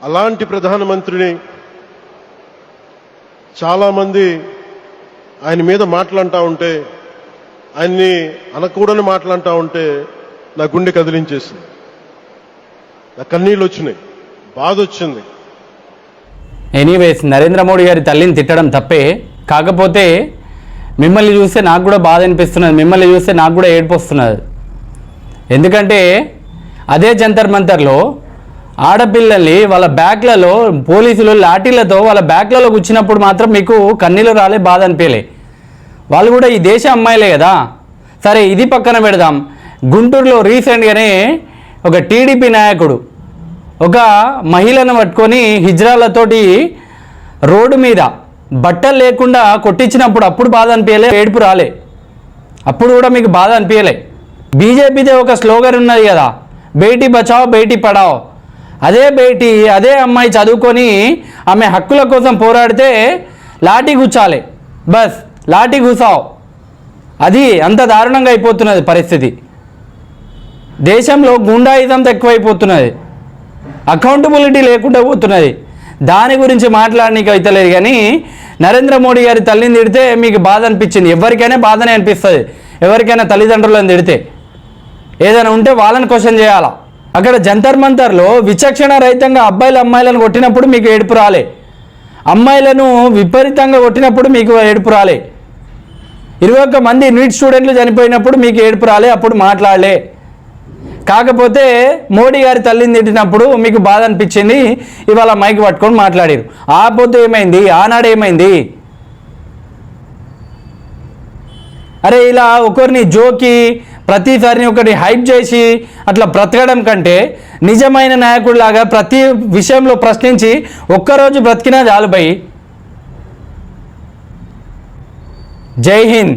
అలాంటి ప్రధానమంత్రిని చాలామంది ఆయన మీద మాట్లాడుతూ ఉంటే, ఆయన్ని అనకూడని మాట్లాడుతూ ఉంటే నా గుండె కదిలించేసింది, నా కన్నీళ్ళు వచ్చినాయి, బాధ వచ్చింది. ఎనీవేస్, నరేంద్ర మోడీ గారి తల్లిని తిట్టడం తప్పే. కాకపోతే మిమ్మల్ని చూస్తే నాకు కూడా బాధ అనిపిస్తున్నది, మిమ్మల్ని చూస్తే నాకు కూడా ఏడుపు వస్తున్నది. ఎందుకంటే అదే జంతర్ మంతర్లో ఆడపిల్లల్ని వాళ్ళ బ్యాగ్లలో పోలీసులు లాఠీలతో వాళ్ళ బ్యాగ్లలో కూర్చున్నప్పుడు మాత్రం మీకు కన్నీళ్ళు రాలే, బాధ అనిపించలే. వాళ్ళు కూడా ఈ దేశ అమ్మాయిలే కదా. సరే, ఇది పక్కన పెడదాం. గుంటూరులో రీసెంట్గానే ఒక టీడీపీ నాయకుడు ఒక మహిళను పట్టుకొని హిజ్రాలతోటి రోడ్డు మీద బట్టలు లేకుండా కొట్టించినప్పుడు అప్పుడు బాధ అనిపించలే, ఏడుపు రాలే. అప్పుడు కూడా మీకు బాధ అనిపించలే. బీజేపీదే ఒక స్లోగన్ ఉన్నది కదా, బేటీ బచావో బేటీ పడావో. అదే అమ్మాయి చదువుకొని ఆమె హక్కుల కోసం పోరాడితే లాఠీ గుచ్చాలి, బస్ లాఠీ గుసావు. అది అంత దారుణంగా అయిపోతున్నది పరిస్థితి. దేశంలో గుండాయిజం ఎక్కువైపోతున్నది, అకౌంటబిలిటీ లేకుండా పోతున్నది. దాని గురించి మాట్లాడనీకి అయితలేదు. కానీ నరేంద్ర మోడీ గారి తల్లిని తిడితే మీకు బాధ అనిపించింది. ఎవరికైనా బాధనే అనిపిస్తుంది. ఎవరికైనా తల్లిదండ్రులను తిడితే ఏదైనా ఉంటే వాళ్ళని క్వశ్చన్ చేయాలా. అక్కడ జంతర్ మంతర్లో విచక్షణ రహితంగా అమ్మాయిలను కొట్టినప్పుడు మీకు ఏడుపు రాలే, అమ్మాయిలను విపరీతంగా కొట్టినప్పుడు మీకు ఏడుపు రాలే, 21 మంది నీట్ స్టూడెంట్లు చనిపోయినప్పుడు మీకు ఏడుపు రాలే, అప్పుడు మాట్లాడలే. కాకపోతే మోడీ గారి తల్లిని తిట్టినప్పుడు మీకు బాధ అనిపించింది, ఇవాళ మైక్ పట్టుకొని మాట్లాడారు. ఆ పొద్దు ఏమైంది, ఆనాడు ఏమైంది? అరే, ఇలా ఒకరిని జోకి ప్రతిసారిని ఒకటి హైప్ చేసి అట్లా బ్రతకడం కంటే నిజమైన నాయకుడిలాగా ప్రతి విషయంలో ప్రశ్నించి ఒక్కరోజు బ్రతికినా చాలు భయ్. జై హింద్.